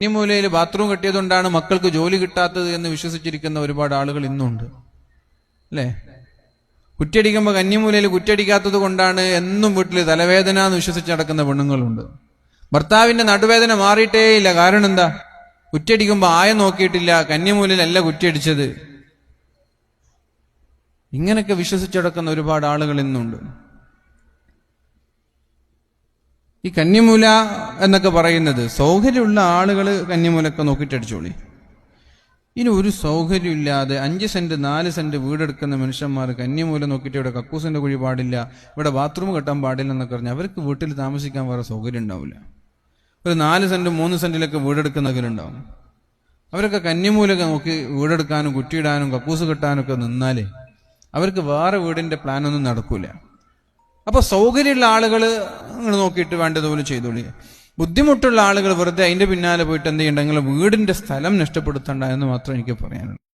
കന്നിമൂലയിൽ bathroom കെട്ടിയതുകൊണ്ടാണ് മക്കൾക്ക് ജോലി കിട്ടാത്തത് എന്ന് വിശ്വസിച്ചിരിക്കുന്ന ഒരുപാട് ആളുകൾ ഇന്നുണ്ട്, അല്ലേ? കുറ്റിയടിക്കുമ്പോൾ കന്നിമൂലയിൽ കുറ്റിയടിക്കാത്തത് കൊണ്ടാണ് എന്നും വീട്ടിൽ തലവേദന എന്ന് വിശ്വസിച്ച് നടക്കുന്ന പെണ്ണുങ്ങളുണ്ട്. ഭർത്താവിന്റെ നടുവേദന മാറിയിട്ടേ ഇല്ല. കാരണം എന്താ? കുറ്റിയടിക്കുമ്പോൾ ആയം നോക്കിയിട്ടില്ല, കന്നിമൂലയിലല്ല കുറ്റിയടിച്ചത്. ഇങ്ങനെയൊക്കെ വിശ്വസിച്ചടക്കുന്ന ഒരുപാട് ആളുകൾ ഇന്നുണ്ട്. ഈ കന്നിമൂല എന്നൊക്കെ പറയുന്നത് സൗകര്യമുള്ള ആളുകൾ കന്നിമൂലൊക്കെ നോക്കിയിട്ടടിച്ചോളി. ഇനി ഒരു സൗകര്യമില്ലാതെ 5 സെന്റ് 4 സെന്റ് വീടെടുക്കുന്ന മനുഷ്യന്മാർ കന്നിമൂല നോക്കിയിട്ട് ഇവിടെ കക്കൂസിന്റെ കുഴി പാടില്ല, ഇവിടെ ബാത്റൂം കെട്ടാൻ പാടില്ല എന്നൊക്കെ പറഞ്ഞാൽ അവർക്ക് വീട്ടിൽ താമസിക്കാൻ വേറെ സൗകര്യം ഉണ്ടാവില്ല. ഒരു 4 സെന്റ് 3 സെന്റിലൊക്കെ വീടെടുക്കുന്നവരുണ്ടാവും. അവരൊക്കെ കന്നിമൂലൊക്കെ നോക്കി വീടെടുക്കാനും കുറ്റിയിടാനും കക്കൂസ് കെട്ടാനൊക്കെ നിന്നാലേ അവർക്ക് വേറെ വീടിന്റെ പ്ലാനൊന്നും നടക്കൂല. അപ്പൊ സൗകര്യമുള്ള ആളുകൾ നിങ്ങൾ നോക്കിയിട്ട് വേണ്ടതുപോലെ ചെയ്തോളി. ബുദ്ധിമുട്ടുള്ള ആളുകൾ വെറുതെ അതിന്റെ പിന്നാലെ പോയിട്ട് എന്ത് ചെയ്യണ്ടെങ്കിൽ വീടിന്റെ സ്ഥലം നഷ്ടപ്പെടുത്തണ്ട എന്ന് മാത്രം എനിക്ക് പറയാനുള്ളൂ.